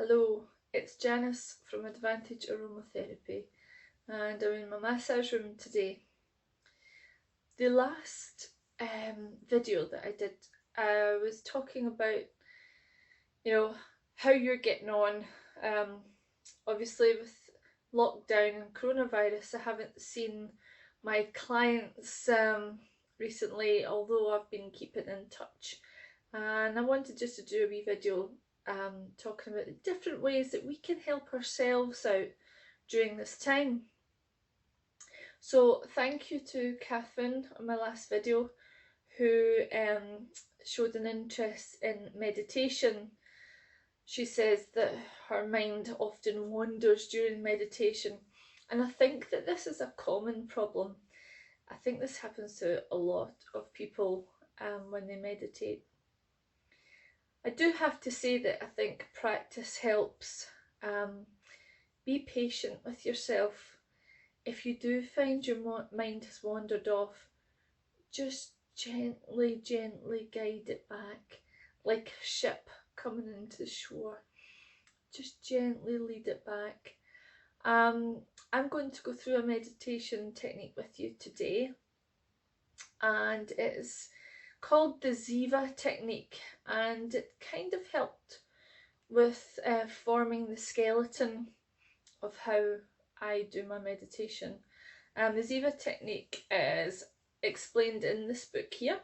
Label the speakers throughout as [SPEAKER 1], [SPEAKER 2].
[SPEAKER 1] Hello, it's Janice from Advantage Aromatherapy, and I'm in my massage room today. The last video that I did, I was talking about, how you're getting on. Obviously with lockdown and coronavirus, I haven't seen my clients recently, although I've been keeping in touch. And I wanted just to do a wee video talking about the different ways that we can help ourselves out during this time. So thank you to Catherine on my last video, who showed an interest in meditation. She says that her mind often wanders during meditation, and I think that this is a common problem. I think this happens to a lot of people when they meditate. I do have to say that I think practice helps. Be patient with yourself. If you do find your mind has wandered off, just gently guide it back, like a ship coming into the shore. Just gently lead it back. I'm going to go through a meditation technique with you today, and it is called the ziva technique, and it kind of helped with forming the skeleton of how I do my meditation. The ziva technique is explained in this book here.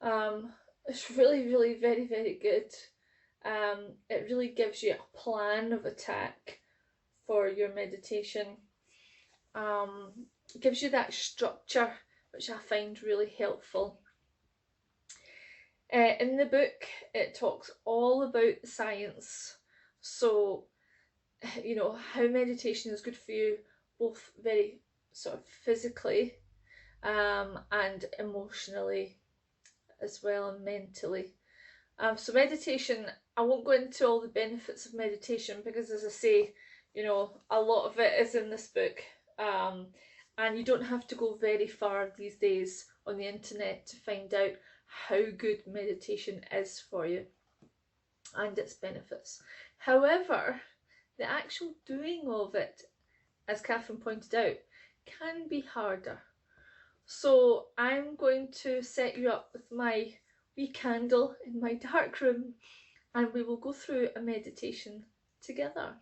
[SPEAKER 1] It's really very good. It really gives you a plan of attack for your meditation. It gives you that structure, which I find really helpful. In the book, it talks all about the science, so how meditation is good for you, both very sort of physically and emotionally as well, and mentally. So meditation, I won't go into all the benefits of meditation because, as I say, a lot of it is in this book, and you don't have to go very far these days on the internet to find out how good meditation is for you and its benefits. However, the actual doing of it, as Catherine pointed out, can be harder. So I'm going to set you up with my wee candle in my dark room, and we will go through a meditation together.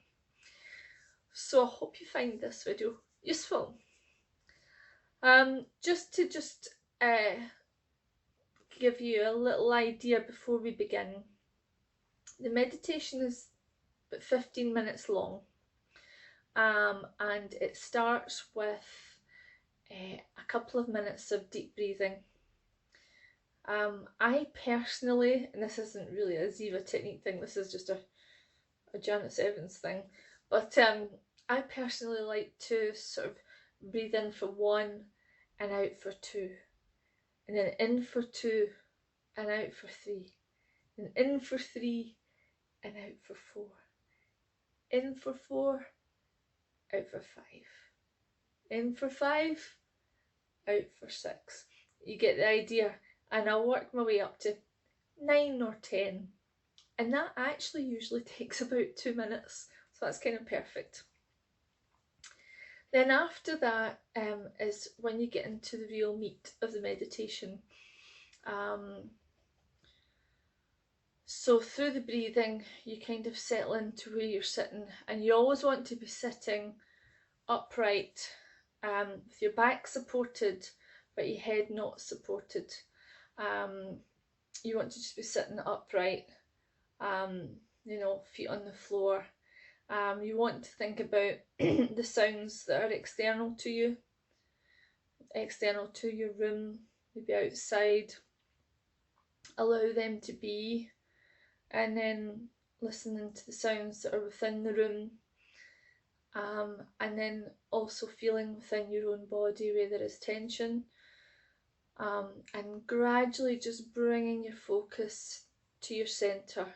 [SPEAKER 1] So I hope you find this video useful. Just to give you a little idea before we begin, the meditation is about 15 minutes long, and it starts with a couple of minutes of deep breathing. I personally, and this isn't really a ziva technique thing, this is just a Janice Evans thing, but I personally like to sort of breathe in for 1 and out for 2, and then in for 2 and out for 3, and in for 3 and out for 4, in for 4, out for 5, in for 5, out for 6. You get the idea. And I'll work my way up to 9 or 10, and that actually usually takes about 2 minutes, so that's kind of perfect. Then after that is when you get into the real meat of the meditation. So through the breathing, you kind of settle into where you're sitting, and you always want to be sitting upright, with your back supported but your head not supported. You want to just be sitting upright, feet on the floor. You want to think about the sounds that are external to you, external to your room, maybe outside. Allow them to be, and then listening to the sounds that are within the room, and then also feeling within your own body where there is tension. And gradually just bringing your focus to your centre,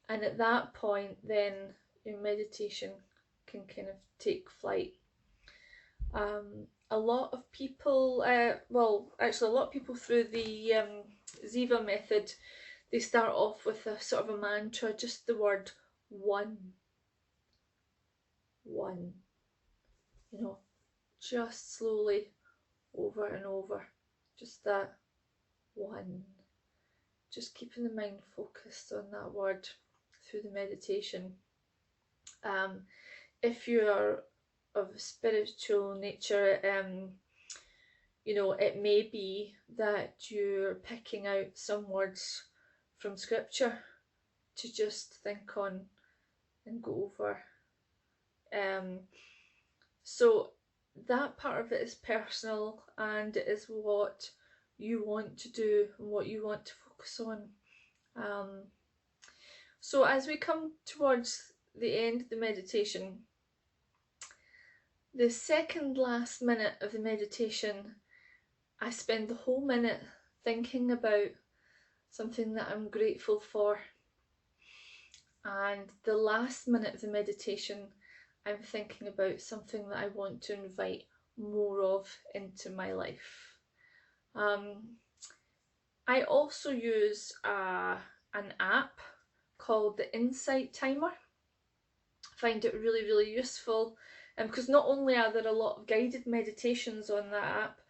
[SPEAKER 1] and at that point then your meditation can kind of take flight. A lot of people, a lot of people through the ziva method, they start off with a sort of a mantra, just the word one, one, you know, just slowly over and over, just that one, just keeping the mind focused on that word through the meditation. If you are of a spiritual nature, you know, it may be that you're picking out some words from scripture to just think on and go over. So that part of it is personal, and it is what you want to do and what you want to focus on. So as we come towards the end of the meditation, the second last minute of the meditation, I spend the whole minute thinking about something that I'm grateful for. And the last minute of the meditation, I'm thinking about something that I want to invite more of into my life. I also use an app called the Insight Timer. I find it really, really useful, because not only are there a lot of guided meditations on that app,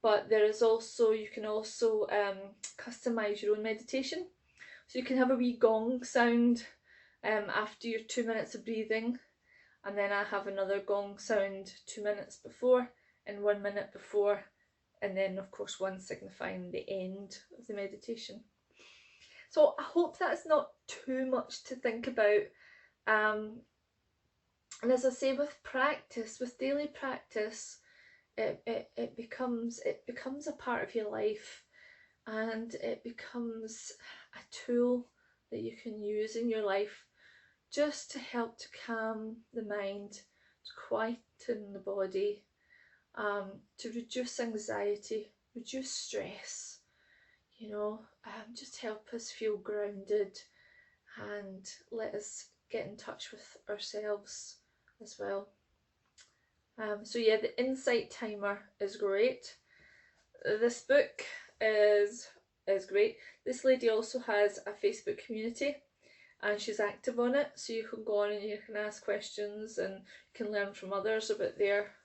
[SPEAKER 1] but there is also, you can also customise your own meditation. So you can have a wee gong sound after your 2 minutes of breathing, and then I have another gong sound 2 minutes before and 1 minute before, and then of course one signifying the end of the meditation. So I hope that's not too much to think about. And as I say, with practice, with daily practice, it becomes a part of your life, and it becomes a tool that you can use in your life just to help to calm the mind, to quieten the body, to reduce anxiety, reduce stress, you know, just help us feel grounded and let us get in touch with ourselves as well. So yeah, the Insight Timer is great. This book is great. This lady also has a Facebook community, and she's active on it, so you can go on and you can ask questions and you can learn from others about their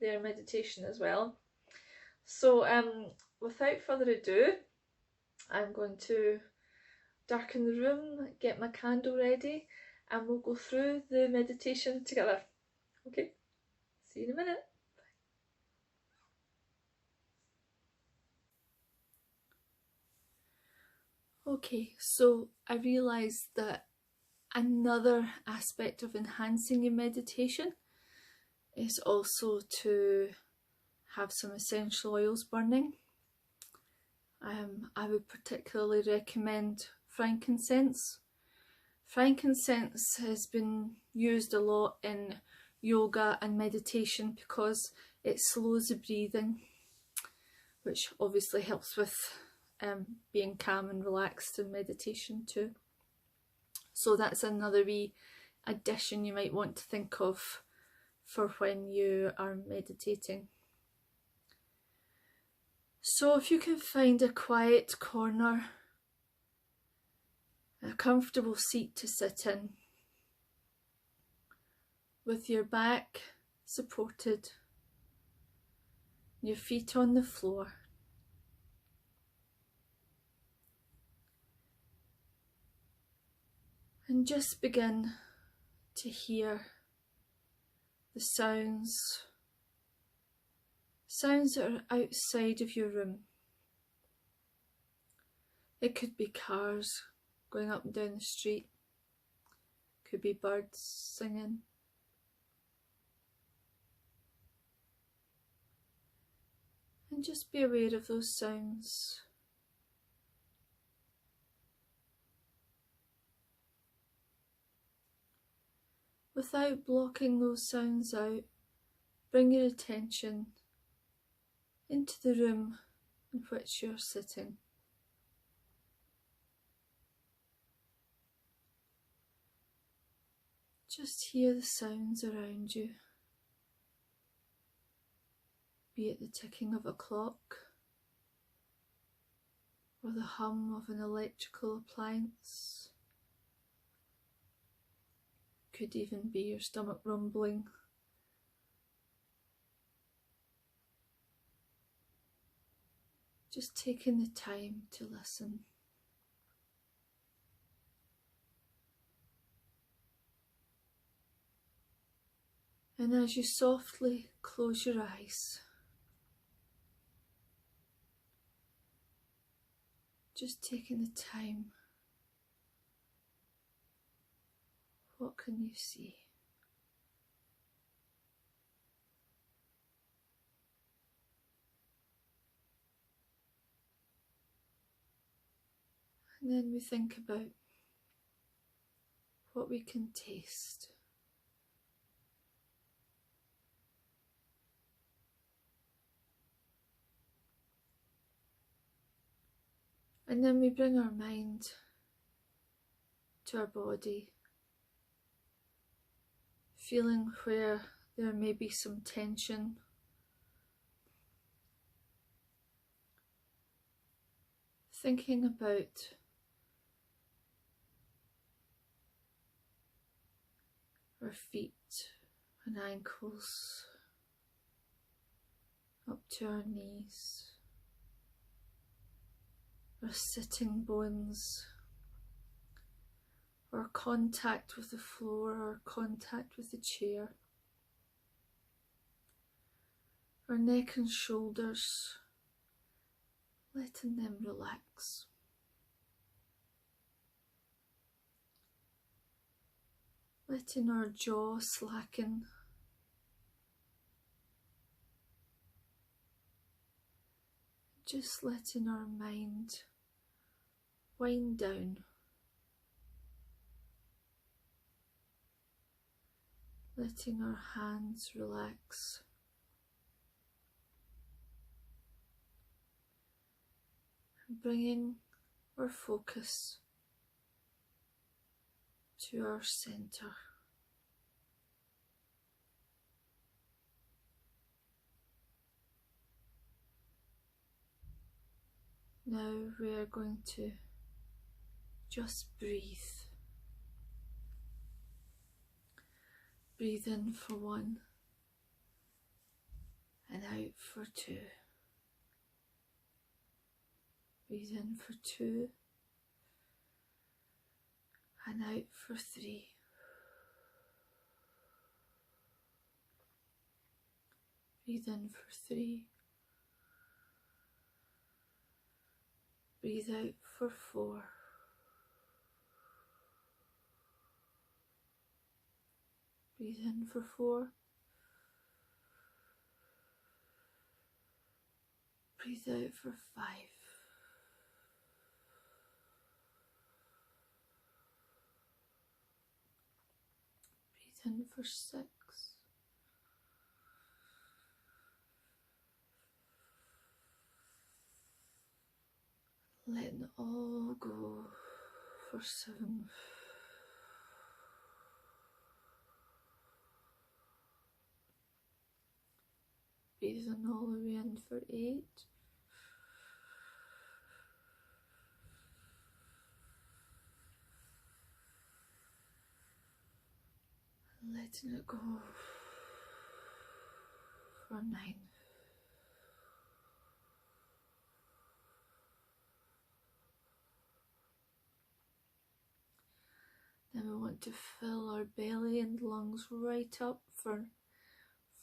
[SPEAKER 1] meditation as well. So without further ado, I'm going to darken the room, get my candle ready, and we'll go through the meditation together. Okay, see you in a minute. Okay, so I realised that another aspect of enhancing your meditation is also to have some essential oils burning. I would particularly recommend frankincense. Frankincense has been used a lot in yoga and meditation because it slows the breathing, which obviously helps with being calm and relaxed in meditation too. So that's another wee addition you might want to think of for when you are meditating. So if you can find a quiet corner, a comfortable seat to sit in, with your back supported, your feet on the floor, and just begin to hear the sounds that are outside of your room. It could be cars going up and down the street, could be birds singing, and just be aware of those sounds. Without blocking those sounds out, bring your attention into the room in which you're sitting. Just hear the sounds around you, be it the ticking of a clock, or the hum of an electrical appliance. Could even be your stomach rumbling. Just taking the time to listen. And as you softly close your eyes, just taking the time, what can you see? And then we think about what we can taste. And then we bring our mind to our body, feeling where there may be some tension. Thinking about our feet and ankles, up to our knees, our sitting bones, our contact with the floor, our contact with the chair, our neck and shoulders, letting them relax. Letting our jaw slacken. Just letting our mind wind down. Letting our hands relax. And bringing our focus to our center. Now we are going to just breathe. Breathe in for 1 and out for 2. Breathe in for 2 and out for 3. Breathe in for 3. Breathe out for 4. Breathe in for 4. Breathe out for 5. Breathe in for 6. Letting it all go for 7. Breathing all the way in for 8. Letting it go for 9. Then we want to fill our belly and lungs right up for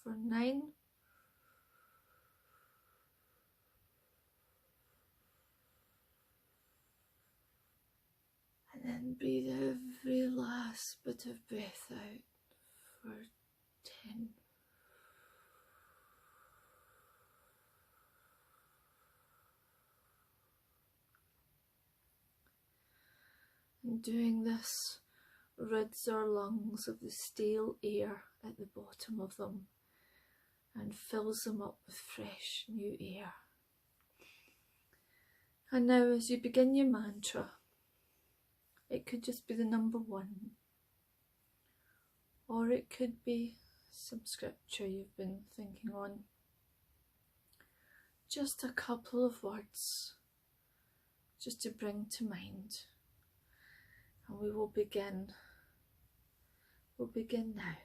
[SPEAKER 1] 9. And then breathe every last bit of breath out for 10. And doing this rids our lungs of the stale air at the bottom of them and fills them up with fresh new air. And now as you begin your mantra, it could just be the number 1, or it could be some scripture you've been thinking on. Just a couple of words just to bring to mind. And we will begin. We'll begin now.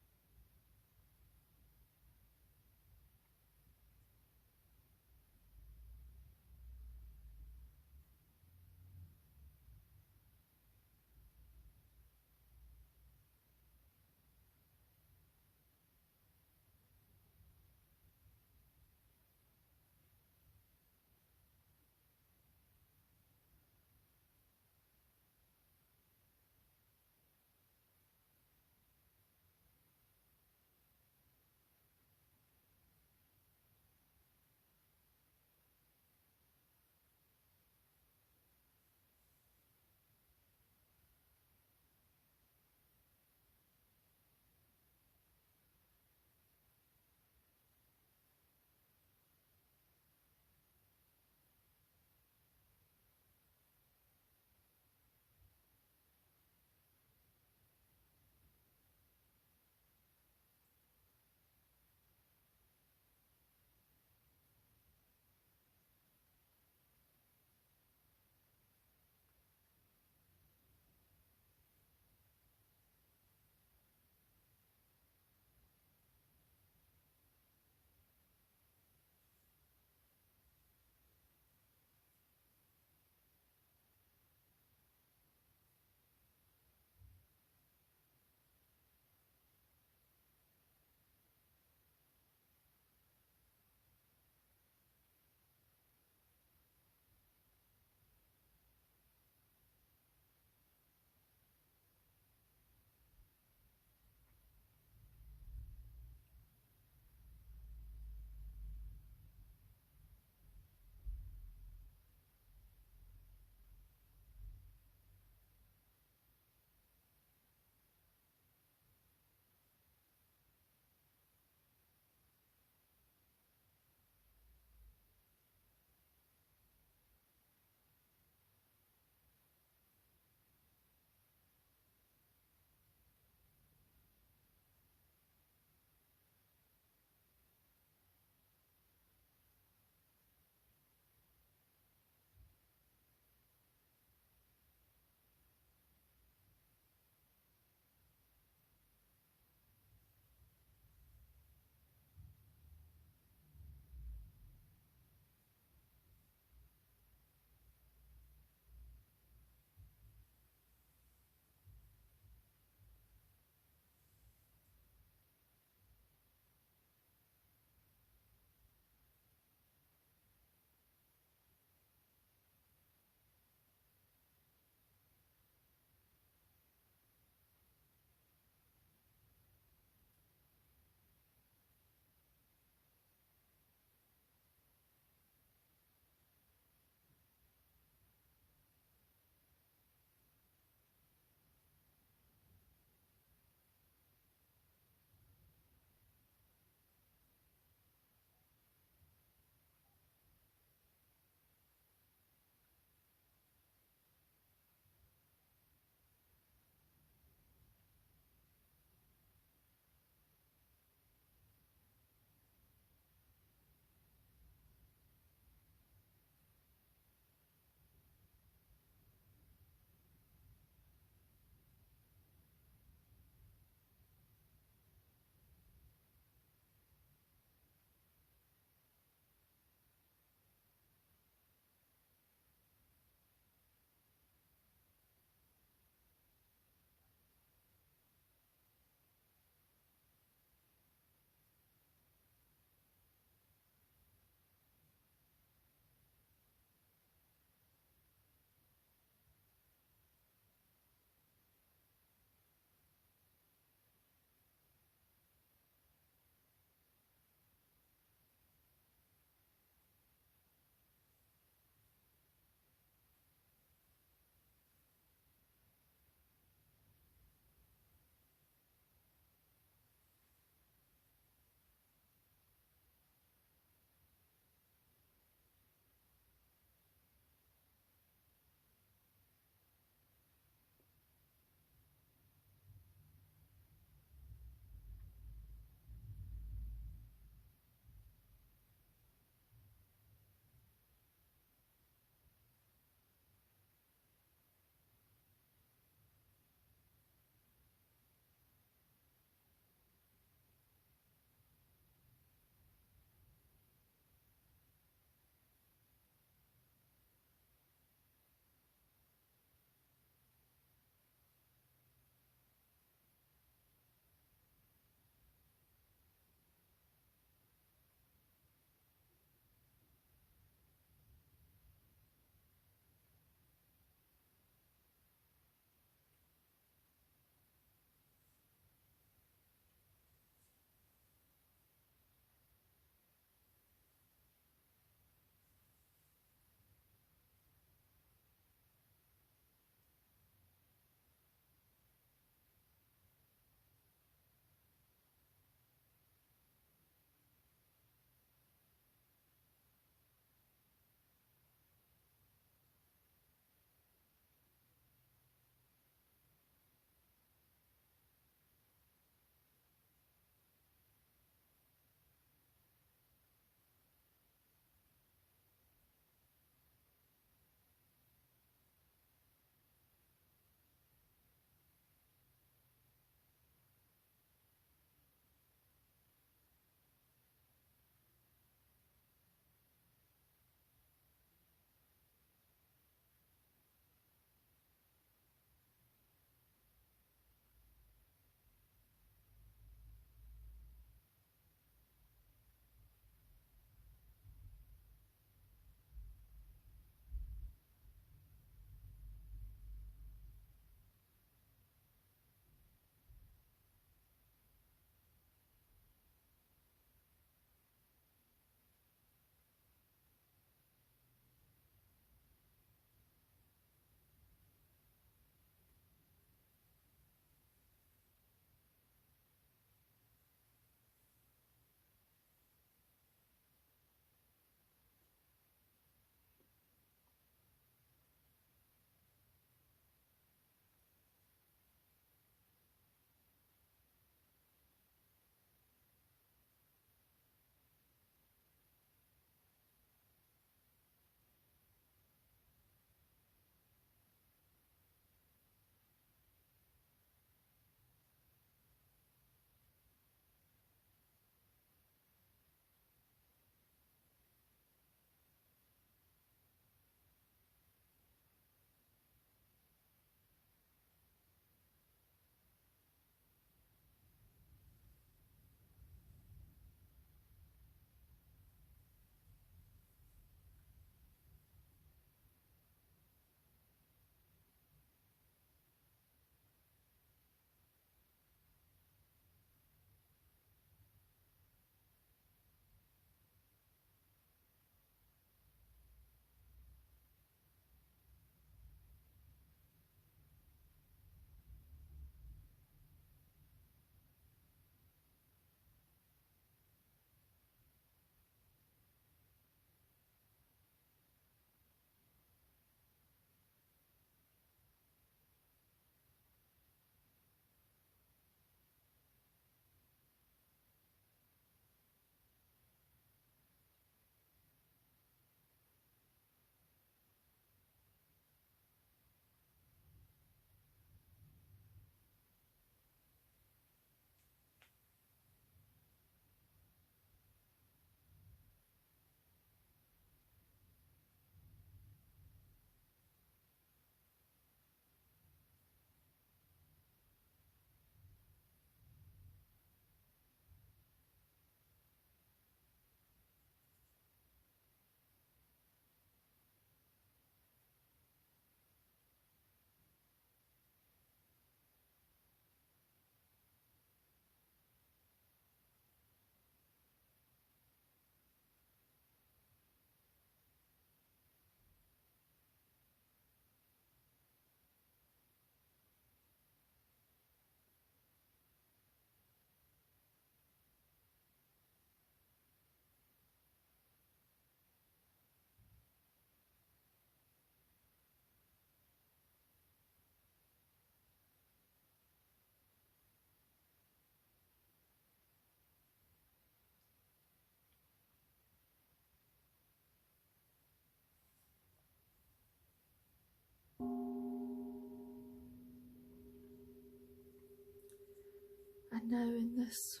[SPEAKER 1] And now in this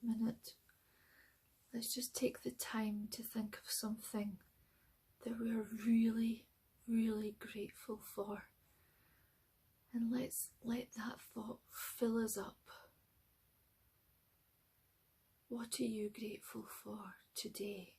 [SPEAKER 1] minute, let's just take the time to think of something that we're really, really grateful for. And let's let that thought fill us up. What are you grateful for today?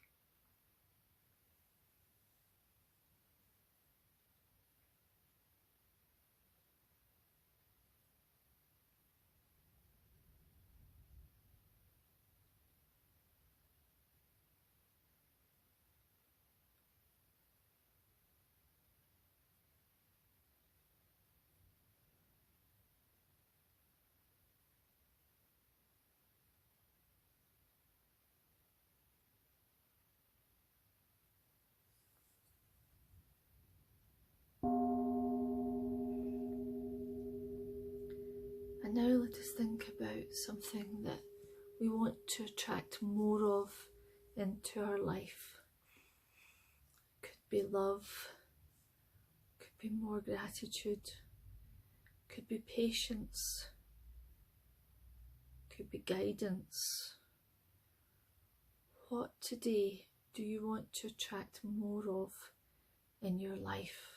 [SPEAKER 1] And now let us think about something that we want to attract more of into our life. Could be love, could be more gratitude, could be patience, could be guidance. What today do you want to attract more of in your life?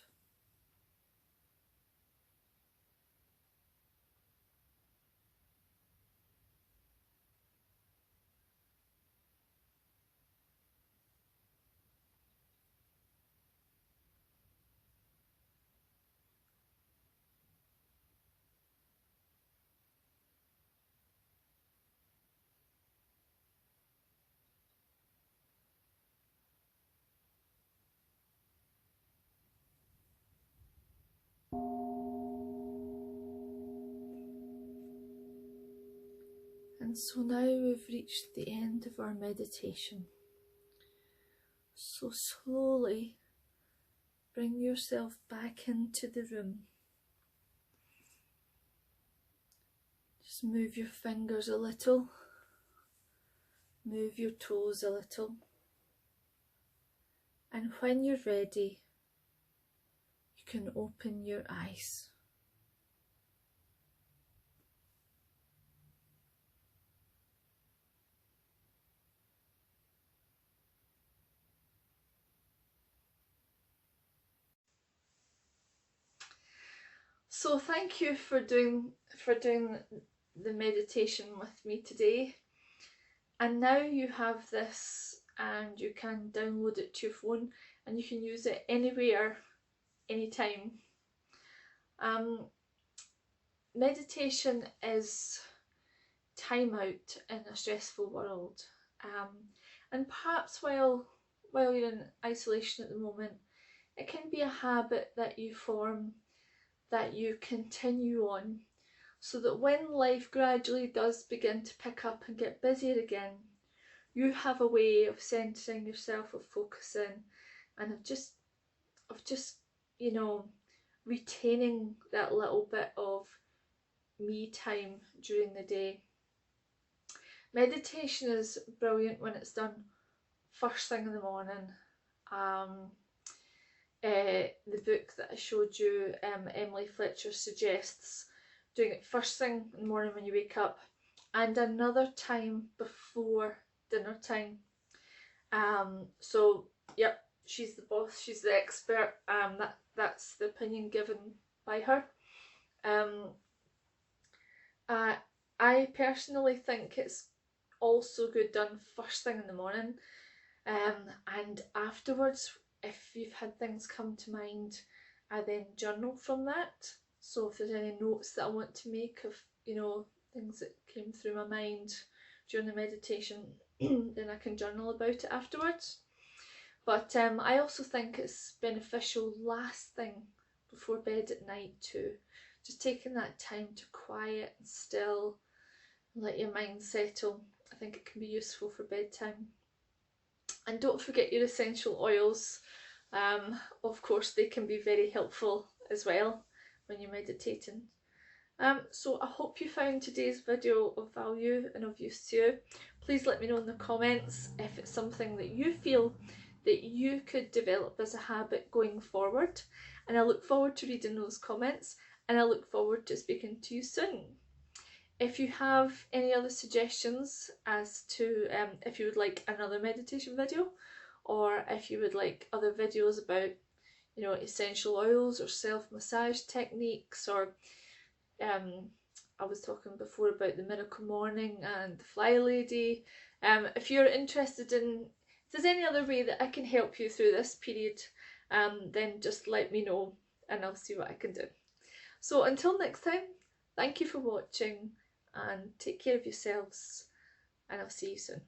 [SPEAKER 1] And so now we've reached the end of our meditation. So slowly bring yourself back into the room. Just move your fingers a little, move your toes a little, and when you're ready, you can open your eyes. So thank you for doing the meditation with me today. And now you have this and you can download it to your phone and you can use it anywhere, anytime. Meditation is time out in a stressful world. And perhaps while you're in isolation at the moment, it can be a habit that you form, that you continue on, so that when life gradually does begin to pick up and get busier again, you have a way of centering yourself, of focusing, and of just retaining that little bit of me time during the day. Meditation is brilliant when it's done first thing in the morning. The book that I showed you, Emily Fletcher, suggests doing it first thing in the morning when you wake up, and another time before dinner time. So yep, she's the boss, she's the expert. That's the opinion given by her. I personally think it's also good done first thing in the morning, and afterwards, if you've had things come to mind, I then journal from that. So if there's any notes that I want to make of, things that came through my mind during the meditation, then I can journal about it afterwards. But I also think it's beneficial last thing before bed at night too. Just taking that time to quiet and still, and let your mind settle. I think it can be useful for bedtime. And don't forget your essential oils. Of course, they can be very helpful as well when you're meditating. So I hope you found today's video of value and of use to you. Please let me know in the comments if it's something that you feel that you could develop as a habit going forward. and I look forward to reading those comments, and I look forward to speaking to you soon. If you have any other suggestions as to if you would like another meditation video, or if you would like other videos about, you know, essential oils or self-massage techniques, or I was talking before about the Miracle Morning and the Fly Lady. If you're interested in, if there's any other way that I can help you through this period, then just let me know and I'll see what I can do. So until next time, thank you for watching and take care of yourselves, and I'll see you soon.